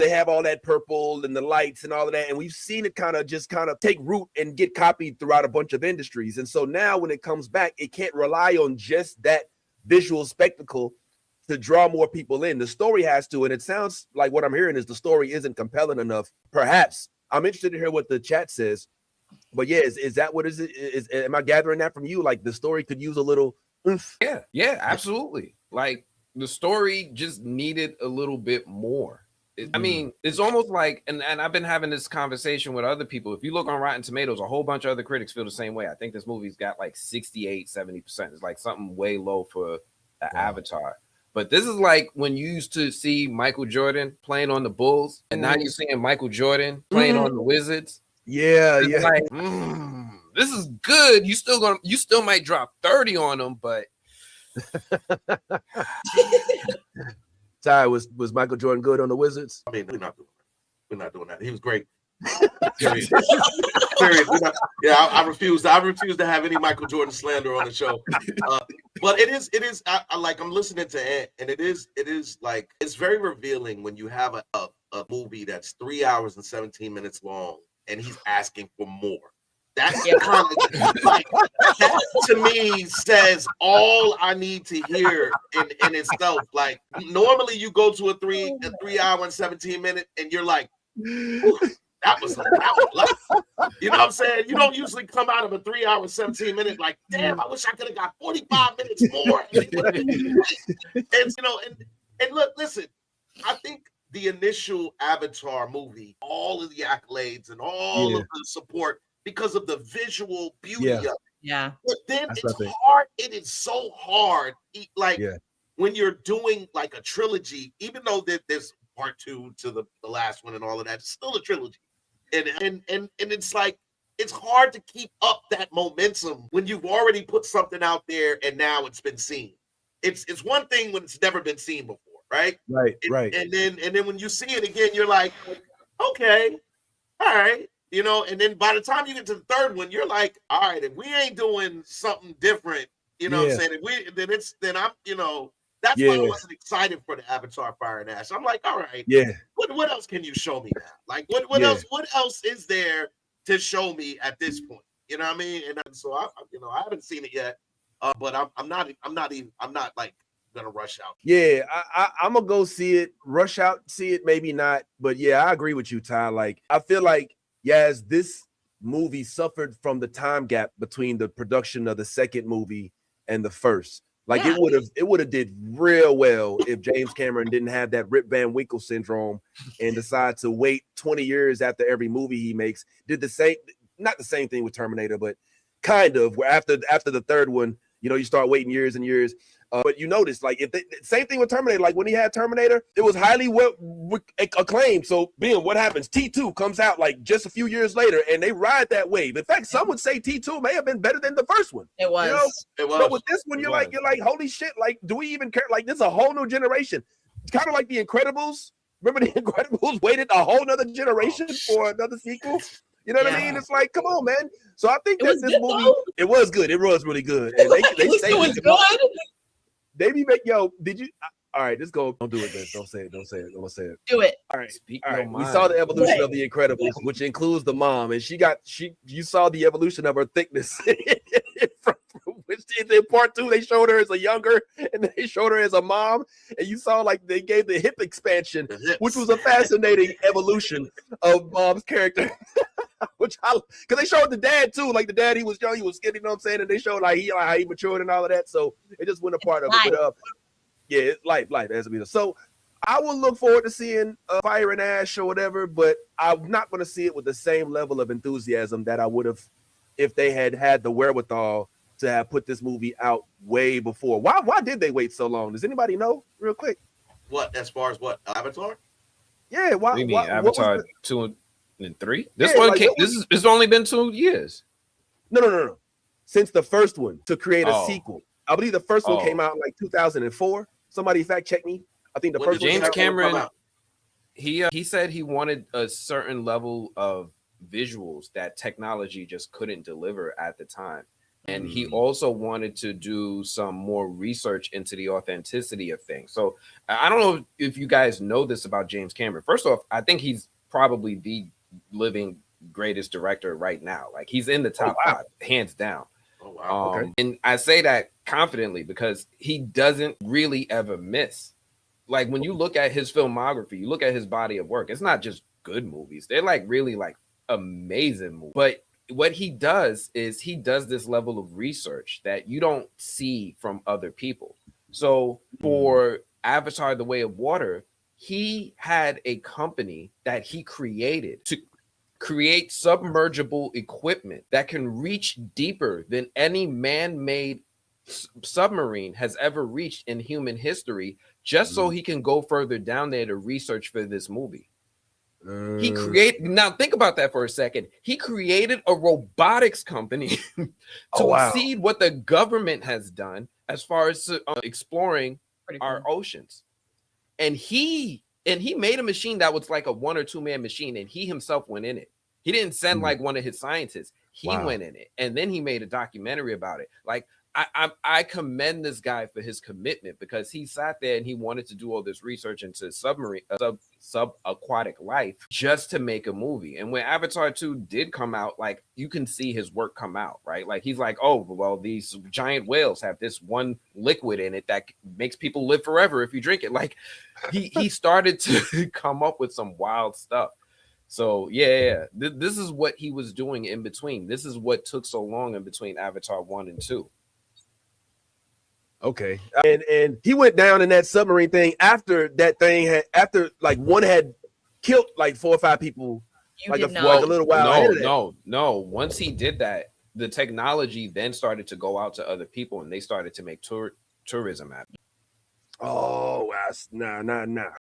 they have all that purple and the lights and all of that. And we've seen it kind of take root and get copied throughout a bunch of industries. And so now when it comes back, it can't rely on just that visual spectacle to draw more people in. The story has to, and it sounds like what I'm hearing is the story isn't compelling enough. Perhaps. I'm interested to hear what the chat says. But yeah, is that what is it? Am I gathering that from you? Like the story could use a little oomph? Yeah, absolutely. Like the story just needed a little bit more. I mean, it's almost like, and I've been having this conversation with other people. If you look on Rotten Tomatoes, a whole bunch of other critics feel the same way. I think this movie's got like 68, 70%. It's like something way low for Avatar. But this is like when you used to see Michael Jordan playing on the Bulls, and now you're seeing Michael Jordan playing on the Wizards. Yeah, it's like, this is good. You still might drop 30 on them, but Ty, was Michael Jordan good on the Wizards? I mean, we're not doing that. He was great. Period. I refuse to have any Michael Jordan slander on the show. But it is. I like. I'm listening to it, and it is like it's very revealing when you have a movie that's 3 hours and 17 minutes long, and he's asking for more. That's kind of like that to me says all I need to hear in itself. Like normally you go to a 3 hour and 17 minute, and you're like, that was you know what I'm saying? You don't usually come out of a 3 hour and 17 minute like, damn, I wish I could have got 45 minutes more. And and look, listen, I think the initial Avatar movie, all of the accolades and all of the support because of the visual beauty of it. Yeah. But then it's hard. It is so hard. Like when you're doing like a trilogy, even though there's part 2 to the last one and all of that, it's still a trilogy. And it's like it's hard to keep up that momentum when you've already put something out there and now it's been seen. It's one thing when it's never been seen before, right? Right. And then when you see it again, you're like, okay, all right. And then by the time you get to the third one, you're like, all right, if we ain't doing something different, what I'm saying? That's why I wasn't excited for the Avatar Fire and Ash. I'm like, all right, what else can you show me now? Like, what else is there to show me at this point? You know what I mean? And so I haven't seen it yet, but I'm not like gonna rush out. Yeah, I'm gonna go see it. Rush out, see it, maybe not. But yeah, I agree with you, Ty. Like, I feel like this movie suffered from the time gap between the production of the second movie and the first. Like it would have did real well if James Cameron didn't have that Rip Van Winkle syndrome and decide to wait 20 years after every movie he makes. Did not the same thing with Terminator, but kind of where after the third one, you start waiting years and years. But you notice, like, same thing with Terminator. Like when he had Terminator, it was highly acclaimed. So, what happens? T2 comes out like just a few years later, and they ride that wave. In fact, some would say T2 may have been better than the first one. It was. It was. But with this one, you're like, holy shit! Like, do we even care? Like, this is a whole new generation. It's kind of like the Incredibles. Remember the Incredibles waited a whole nother generation for another sequel. You know what I mean? It's like, come on, man. So I think that this movie, it was good. It was really good. And they say it was good. They be did you? All right, let's go. Don't do it, then. Don't say it. Don't say it. Do it. All right. We saw the evolution of the Incredibles, which includes the mom, and you saw the evolution of her thickness. Which in part 2, they showed her as a younger, and then they showed her as a mom, and you saw like they gave the hip expansion, which was a fascinating evolution of mom's character. Because they showed the dad too, like the dad, he was young, he was skinny, you know what I'm saying, and they showed like how he matured and all of that. So it just went a part of it. But it's life as it is. So I will look forward to seeing Fire and Ash or whatever, but I'm not going to see it with the same level of enthusiasm that I would have if they had the wherewithal to have put this movie out way before. Why did they wait so long? Does anybody know, real quick? What, as far as what, Avatar? Yeah, why? What do you mean, Avatar 2 and 3? This it's only been 2 years. No. Since the first one to create a sequel. I believe the first one came out in like 2004. Somebody fact check me. I think the first one. James Cameron, he said he wanted a certain level of visuals that technology just couldn't deliver at the time. And he also wanted to do some more research into the authenticity of things. So I don't know if you guys know this about James Cameron. First off, I think he's probably the living greatest director right now. Like he's in the top 5, hands down. Oh, wow. Okay. And I say that confidently because he doesn't really ever miss. Like when you look at his filmography, you look at his body of work, it's not just good movies. They're like really like amazing movies. But what he does is he does this level of research that you don't see from other people. So for Avatar: The Way of Water, he had a company that he created to create submergible equipment that can reach deeper than any man-made submarine has ever reached in human history, just so he can go further down there to research for this movie. He created, now think about that for a second. He created a robotics company to exceed what the government has done as far as exploring our oceans. And he made a machine that was like a 1 or 2 man machine, and he himself went in it. He didn't send like one of his scientists. He went in it, and then he made a documentary about it. Like I commend this guy for his commitment, because he sat there and he wanted to do all this research into submarine sub-aquatic life just to make a movie. And when Avatar 2 did come out, like you can see his work come out, right? Like he's like, oh, well, these giant whales have this one liquid in it that makes people live forever if you drink it. Like he started to come up with some wild stuff. So yeah. This is what he was doing in between. This is what took so long in between Avatar 1 and 2. Okay. And he went down in that submarine thing after that thing had, after like one had killed like 4 or 5 people. Like a little while. No. Once he did that, the technology then started to go out to other people, and they started to make tourism happen. Oh, nah.